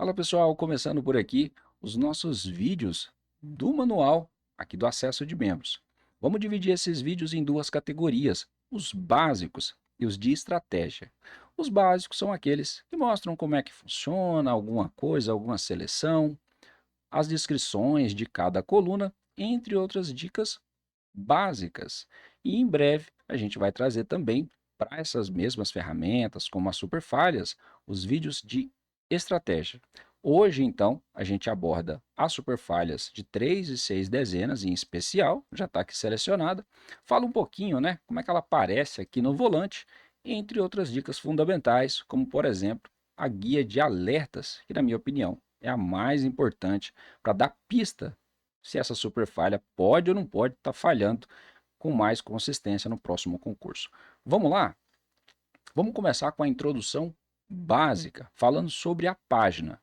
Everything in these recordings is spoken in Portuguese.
Fala pessoal, começando por aqui os nossos vídeos do manual aqui do acesso de membros. Vamos dividir esses vídeos em duas categorias, os básicos e os de estratégia. Os básicos são aqueles que mostram como é que funciona alguma coisa, alguma seleção, as descrições de cada coluna, entre outras dicas básicas. E em breve a gente vai trazer também para essas mesmas ferramentas, como as super falhas, os vídeos de estratégia. Hoje, então, a gente aborda as super falhas de 3 e 6 dezenas em especial, já está aqui selecionada. Fala um pouquinho, né, como é que ela aparece aqui no volante, entre outras dicas fundamentais, como por exemplo, a guia de alertas, que na minha opinião é a mais importante para dar pista se essa super falha pode ou não pode estar falhando com mais consistência no próximo concurso. Vamos lá? Vamos começar com a introdução básica, falando sobre a página,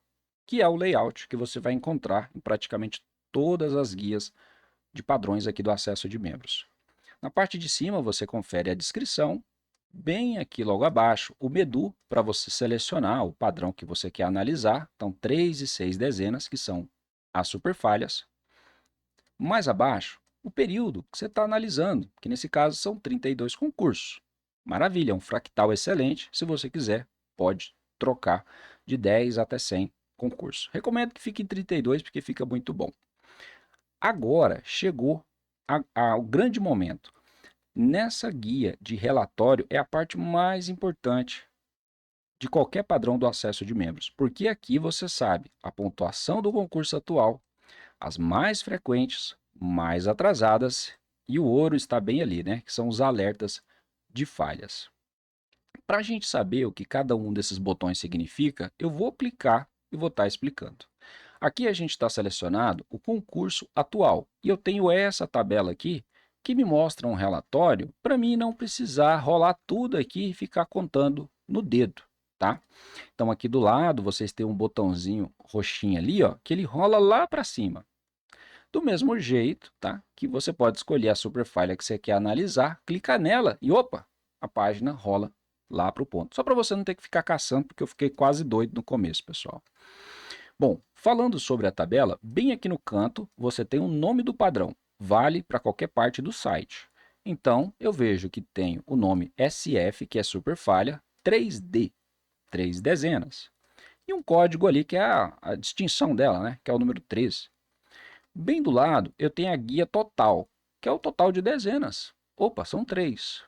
que é o layout que você vai encontrar em praticamente todas as guias de padrões aqui do acesso de membros. Na parte de cima você confere a descrição, bem aqui logo abaixo o menu para você selecionar o padrão que você quer analisar, então 3 e 6 dezenas, que são as superfalhas. Mais abaixo, o período que você está analisando, que nesse caso são 32 concursos. Maravilha, um fractal excelente. Se você quiser, pode trocar de 10 até 100 concursos. Recomendo que fique em 32 porque fica muito bom. Agora chegou ao grande momento. Nessa guia de relatório é a parte mais importante de qualquer padrão do acesso de membros, porque aqui você sabe a pontuação do concurso atual, as mais frequentes, mais atrasadas, e o ouro está bem ali, né? Que são os alertas de falhas. Para a gente saber o que cada um desses botões significa, eu vou clicar e vou estar explicando. Aqui a gente está selecionado o concurso atual e eu tenho essa tabela aqui que me mostra um relatório para mim não precisar rolar tudo aqui e ficar contando no dedo, tá? Então aqui do lado vocês têm um botãozinho roxinho ali, ó, que ele rola lá para cima. Do mesmo jeito, tá? Que você pode escolher a superfalha que você quer analisar, clica nela e opa, a página rola lá para o ponto. Só para você não ter que ficar caçando, porque eu fiquei quase doido no começo, pessoal. Bom, falando sobre a tabela, bem aqui no canto você tem o nome do padrão, vale para qualquer parte do site. Então, eu vejo que tem o nome SF, que é superfalha, 3D, 3 dezenas, e um código ali que é a distinção dela, né? Que é o número 13. Bem do lado, eu tenho a guia total, que é o total de dezenas. Opa, são 3.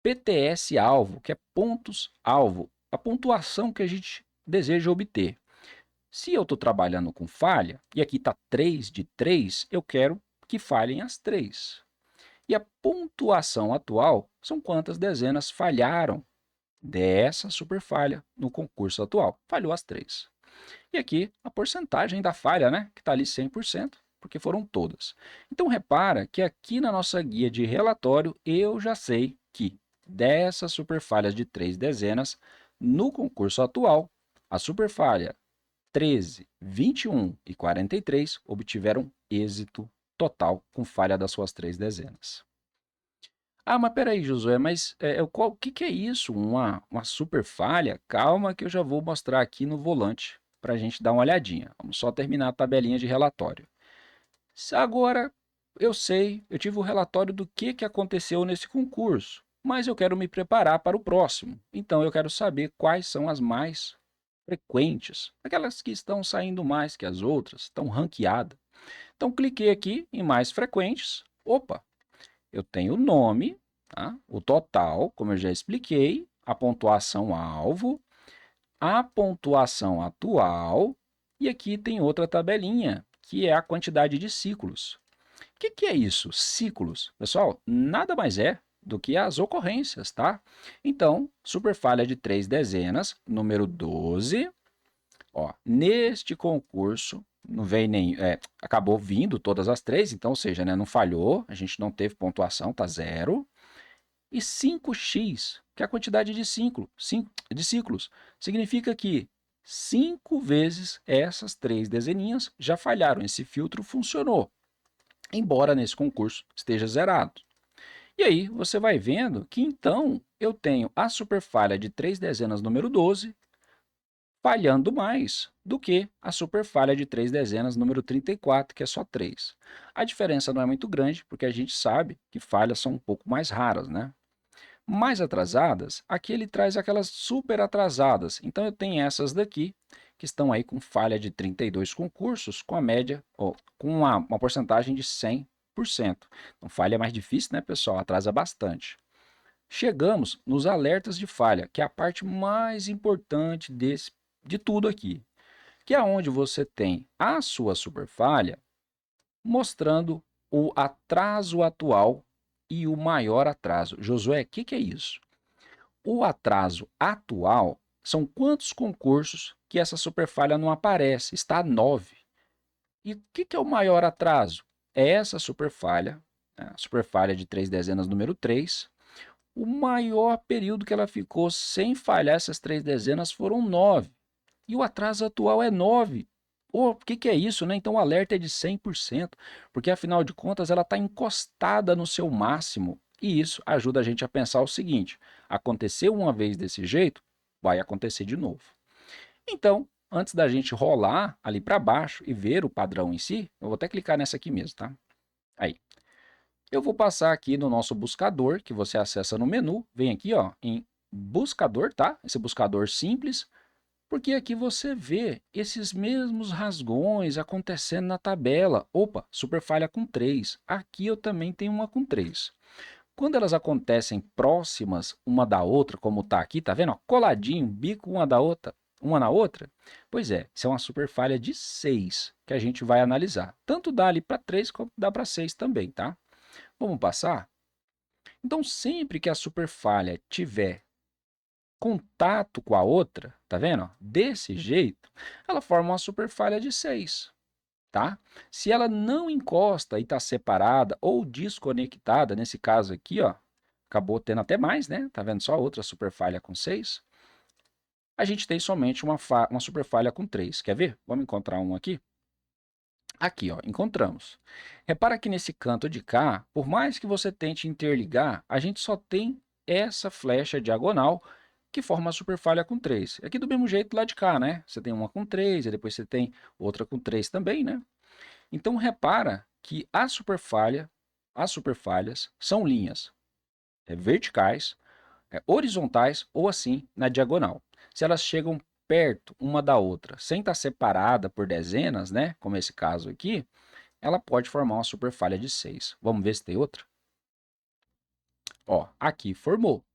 PTS-alvo, que é pontos-alvo, a pontuação que a gente deseja obter. Se eu estou trabalhando com falha, e aqui está 3 de 3, eu quero que falhem as 3. E a pontuação atual são quantas dezenas falharam dessa superfalha no concurso atual. Falhou as 3. E aqui a porcentagem da falha, né, que está ali 100%, porque foram todas. Então repara que aqui na nossa guia de relatório eu já sei que dessas superfalhas de 3 dezenas, no concurso atual, a superfalha 13, 21 e 43 obtiveram êxito total com falha das suas 3 dezenas. Ah, mas peraí, Josué, mas o que é isso? Uma super falha? Calma que eu já vou mostrar aqui no volante para a gente dar uma olhadinha. Vamos só terminar a tabelinha de relatório. Agora eu sei, eu tive o relatório do que aconteceu nesse concurso, mas eu quero me preparar para o próximo. Então eu quero saber quais são as mais frequentes, aquelas que estão saindo mais que as outras, estão ranqueadas. Então cliquei aqui em mais frequentes. Opa, eu tenho o nome, tá? O total, como eu já expliquei, a pontuação alvo, a pontuação atual, e aqui tem outra tabelinha, que é a quantidade de ciclos. O que é isso? Ciclos. Pessoal, nada mais é do que as ocorrências, tá? Então, superfalha de 3 dezenas, número 12. Ó, neste concurso, não veio nem, acabou vindo todas as 3, então, ou seja, né, não falhou, a gente não teve pontuação, tá 0. E 5x, que é a quantidade de ciclos, significa que 5 vezes essas 3 dezeninhas já falharam, esse filtro funcionou, embora nesse concurso esteja zerado. E aí você vai vendo que então eu tenho a superfalha de 3 dezenas número 12, falhando mais do que a super falha de 3 dezenas número 34, que é só 3. A diferença não é muito grande, porque a gente sabe que falhas são um pouco mais raras, né? Mais atrasadas, aqui ele traz aquelas super atrasadas. Então eu tenho essas daqui, que estão aí com falha de 32 concursos, com a média, ou com uma porcentagem de 100%. Então falha é mais difícil, né, pessoal? Atrasa bastante. Chegamos nos alertas de falha, que é a parte mais importante de tudo aqui, que é onde você tem a sua super falha mostrando o atraso atual e o maior atraso. Josué, o que é isso? O atraso atual são quantos concursos que essa super falha não aparece, está 9. E o que é o maior atraso? É essa super falha, a super falha de 3 dezenas número 3. O maior período que ela ficou sem falhar essas 3 dezenas foram 9. E o atraso atual é 9. O que é isso, né? Então o alerta é de 100%, porque afinal de contas ela está encostada no seu máximo. E isso ajuda a gente a pensar o seguinte: aconteceu uma vez desse jeito, vai acontecer de novo. Então, antes da gente rolar ali para baixo e ver o padrão em si, eu vou até clicar nessa aqui mesmo, tá? Aí. Eu vou passar aqui no nosso buscador, que você acessa no menu, vem aqui ó, em buscador, tá? Esse buscador simples, porque aqui você vê esses mesmos rasgões acontecendo na tabela. Opa, super falha com 3. Aqui eu também tenho uma com 3. Quando elas acontecem próximas uma da outra, como está aqui, tá vendo? Ó, coladinho, bico uma na outra. Pois é, isso é uma super falha de 6 que a gente vai analisar. Tanto dá ali para 3 como dá para 6 também, tá? Vamos passar? Então, sempre que a super falha tiver contato com a outra, tá vendo? Desse jeito, ela forma uma super falha de 6, tá? Se ela não encosta e está separada ou desconectada, nesse caso aqui, ó, acabou tendo até mais, né? Tá vendo só outra super falha com 6? A gente tem somente uma super falha com 3. Quer ver? Vamos encontrar um aqui? Aqui, ó, encontramos. Repara que nesse canto de cá, por mais que você tente interligar, a gente só tem essa flecha diagonal que forma a superfalha com 3. Aqui do mesmo jeito lá de cá, né? Você tem uma com 3, e depois você tem outra com 3 também, né? Então repara que as superfalhas são linhas verticais, horizontais ou assim na diagonal. Se elas chegam perto uma da outra, sem estar separada por dezenas, né? Como esse caso aqui, ela pode formar uma super falha de 6. Vamos ver se tem outra? Ó, aqui formou.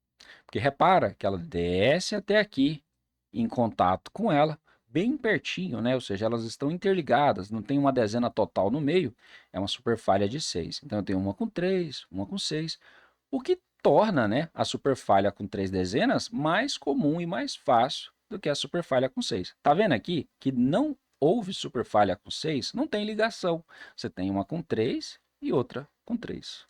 Porque repara que ela desce até aqui, em contato com ela, bem pertinho, né? Ou seja, elas estão interligadas, não tem uma dezena total no meio, é uma super falha de 6. Então eu tenho uma com 3, uma com 6, o que torna, né, a super falha com 3 dezenas mais comum e mais fácil do que a super falha com 6. Tá vendo aqui que não houve super falha com 6? Não tem ligação. Você tem uma com 3 e outra com 3.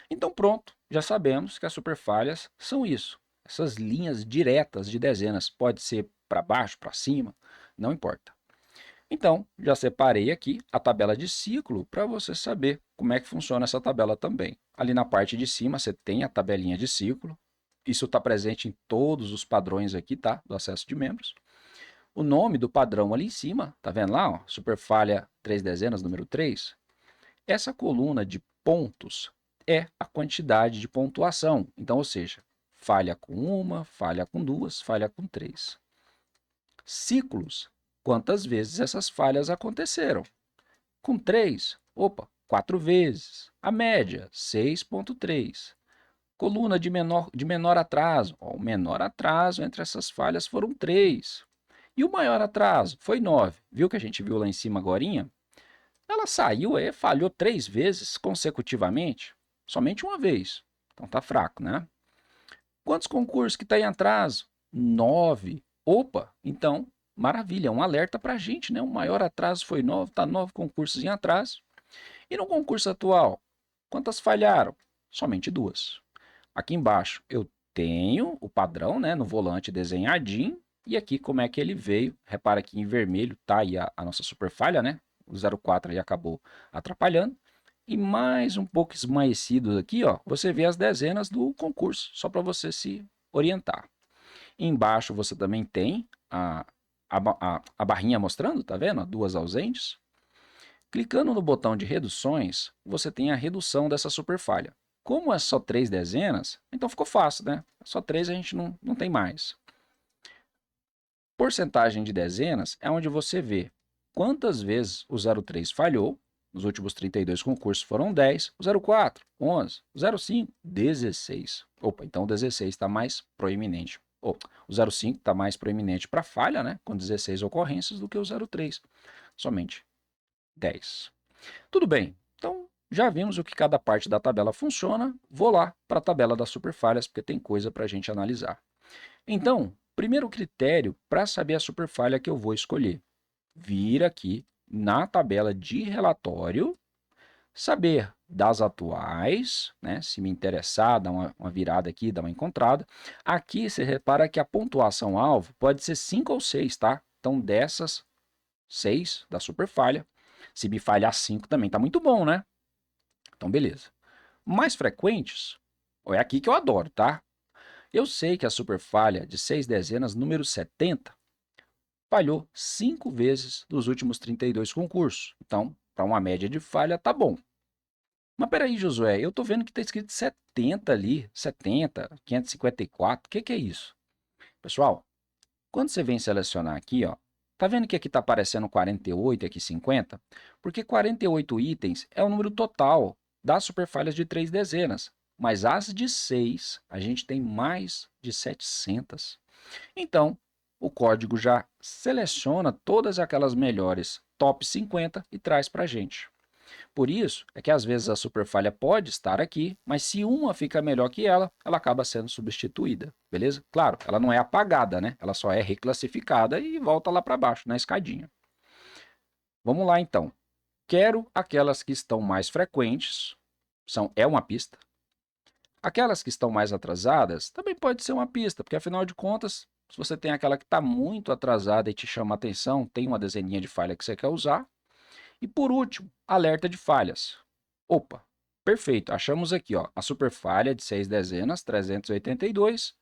Então pronto, já sabemos que as superfalhas são isso. Essas linhas diretas de dezenas, pode ser para baixo, para cima, não importa. Então, já separei aqui a tabela de ciclo para você saber como é que funciona essa tabela também. Ali na parte de cima você tem a tabelinha de ciclo. Isso está presente em todos os padrões aqui, tá? Do acesso de membros. O nome do padrão ali em cima, tá vendo lá? Ó, superfalha 3 dezenas, número 3. Essa coluna de pontos é a quantidade de pontuação. Então, ou seja, falha com uma, falha com duas, falha com 3. Ciclos, quantas vezes essas falhas aconteceram. Com 3, opa, 4 vezes. A média, 6,3. Coluna de menor atraso. Ó, o menor atraso entre essas falhas foram 3. E o maior atraso foi 9. Viu que a gente viu lá em cima agorinha? Ela saiu e falhou 3 vezes consecutivamente, somente uma vez. Então tá fraco, né? Quantos concursos que está em atraso? 9. Opa, então, maravilha, um alerta para a gente, né? O maior atraso foi 9, tá 9 concursos em atraso. E no concurso atual, quantas falharam? Somente 2. Aqui embaixo eu tenho o padrão, né, no volante desenhadinho, e aqui como é que ele veio. Repara aqui em vermelho tá aí a nossa super falha, né? O 04 aí acabou atrapalhando. E mais um pouco esmaecido aqui, ó, você vê as dezenas do concurso, só para você se orientar. Embaixo você também tem a barrinha mostrando, tá vendo? Duas ausentes. Clicando no botão de reduções, você tem a redução dessa superfalha. Como é só 3 dezenas, então ficou fácil, né? Só 3 a gente não tem mais. Porcentagem de dezenas é onde você vê quantas vezes o 0,3 falhou. Nos últimos 32 concursos foram 10, o 0,4, 11, o 0,5, 16. Opa, então o 16 está mais proeminente. O 0,5 está mais proeminente para falha, né? Com 16 ocorrências, do que o 0,3. Somente 10. Tudo bem, então já vimos o que cada parte da tabela funciona. Vou lá para a tabela das superfalhas, porque tem coisa para a gente analisar. Então, primeiro critério para saber a superfalha que eu vou escolher. Vir aqui na tabela de relatório, saber das atuais, né? Se me interessar, dar uma virada aqui, dar uma encontrada. Aqui você repara que a pontuação-alvo pode ser 5 ou 6, tá? Então, dessas 6 da superfalha, se me falhar 5 também tá muito bom, né? Então, beleza. Mais frequentes, é aqui que eu adoro, tá? Eu sei que a superfalha de 6 dezenas, número 70, falhou 5 vezes nos últimos 32 concursos. Então, para uma média de falha, tá bom. Mas peraí, Josué, eu tô vendo que está escrito 70 ali, 70, 554, o que é isso? Pessoal, quando você vem selecionar aqui, ó, tá vendo que aqui está aparecendo 48 e aqui 50? Porque 48 itens é o número total das superfalhas de 3 dezenas, mas as de 6, a gente tem mais de 700. Então, o código já seleciona todas aquelas melhores top 50 e traz para a gente. Por isso, é que às vezes a superfalha pode estar aqui, mas se uma fica melhor que ela acaba sendo substituída, beleza? Claro, ela não é apagada, né? Ela só é reclassificada e volta lá para baixo, na escadinha. Vamos lá, então. Quero aquelas que estão mais frequentes, é uma pista. Aquelas que estão mais atrasadas também pode ser uma pista, porque afinal de contas, se você tem aquela que está muito atrasada e te chama a atenção, tem uma dezeninha de falha que você quer usar. E por último, alerta de falhas. Opa, perfeito, achamos aqui ó, a superfalha de 6 dezenas, 382.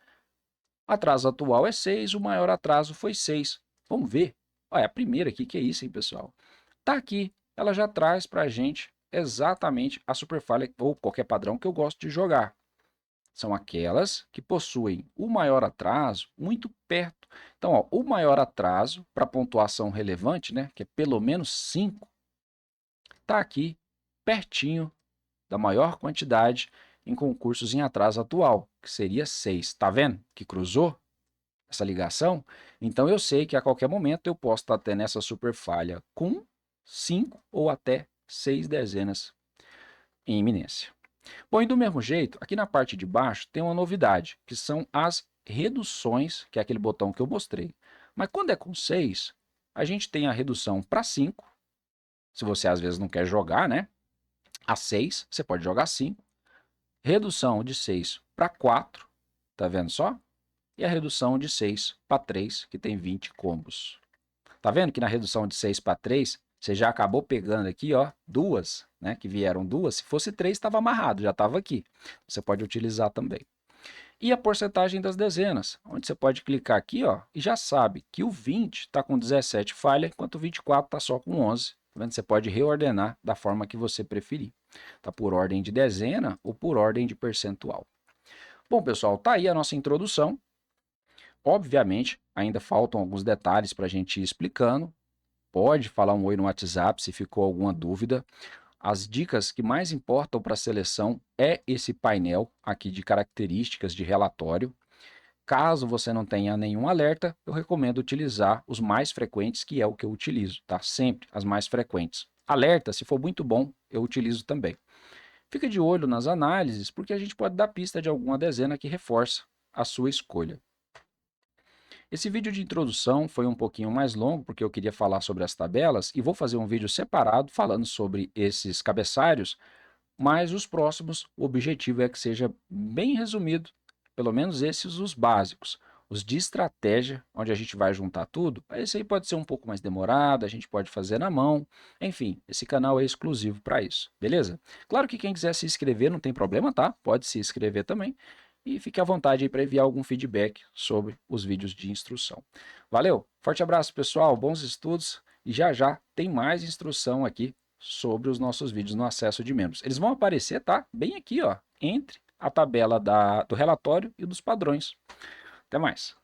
Atraso atual é 6, o maior atraso foi 6. Vamos ver. Olha, a primeira aqui, que é isso, hein, pessoal? Tá aqui, ela já traz para a gente exatamente a superfalha ou qualquer padrão que eu gosto de jogar. São aquelas que possuem o maior atraso muito perto. Então, ó, o maior atraso para pontuação relevante, né, que é pelo menos 5, está aqui pertinho da maior quantidade em concursos em atraso atual, que seria 6. Está vendo que cruzou essa ligação? Então, eu sei que a qualquer momento eu posso estar tendo essa superfalha com 5 ou até 6 dezenas em iminência. Bom, e do mesmo jeito, aqui na parte de baixo tem uma novidade, que são as reduções, que é aquele botão que eu mostrei. Mas quando é com 6, a gente tem a redução para 5, se você às vezes não quer jogar, né? A 6, você pode jogar 5. Redução de 6 para 4, tá vendo só? E a redução de 6 para 3, que tem 20 combos. Tá vendo que na redução de 6 para 3, você já acabou pegando aqui, ó, duas, né? Que vieram duas. Se fosse 3, estava amarrado, já estava aqui. Você pode utilizar também. E a porcentagem das dezenas, onde você pode clicar aqui, ó, e já sabe que o 20 está com 17 falha, enquanto o 24 está só com 11. Tá vendo? Você pode reordenar da forma que você preferir. Tá por ordem de dezena ou por ordem de percentual. Bom, pessoal, tá aí a nossa introdução. Obviamente, ainda faltam alguns detalhes para a gente ir explicando. Pode falar um oi no WhatsApp se ficou alguma dúvida. As dicas que mais importam para a seleção é esse painel aqui de características de relatório. Caso você não tenha nenhum alerta, eu recomendo utilizar os mais frequentes, que é o que eu utilizo, tá? Sempre as mais frequentes. Alerta, se for muito bom, eu utilizo também. Fica de olho nas análises, porque a gente pode dar pista de alguma dezena que reforça a sua escolha. Esse vídeo de introdução foi um pouquinho mais longo, porque eu queria falar sobre as tabelas, e vou fazer um vídeo separado falando sobre esses cabeçalhos, mas os próximos, o objetivo é que seja bem resumido, pelo menos esses os básicos. Os de estratégia, onde a gente vai juntar tudo, esse aí pode ser um pouco mais demorado, a gente pode fazer na mão, enfim, esse canal é exclusivo para isso, beleza? Claro que quem quiser se inscrever não tem problema, tá? Pode se inscrever também. e fique à vontade aí para enviar algum feedback sobre os vídeos de instrução. Valeu, forte abraço pessoal, bons estudos e já já tem mais instrução aqui sobre os nossos vídeos no acesso de membros. Eles vão aparecer, tá? Bem aqui, ó, entre a tabela do relatório e dos padrões. Até mais.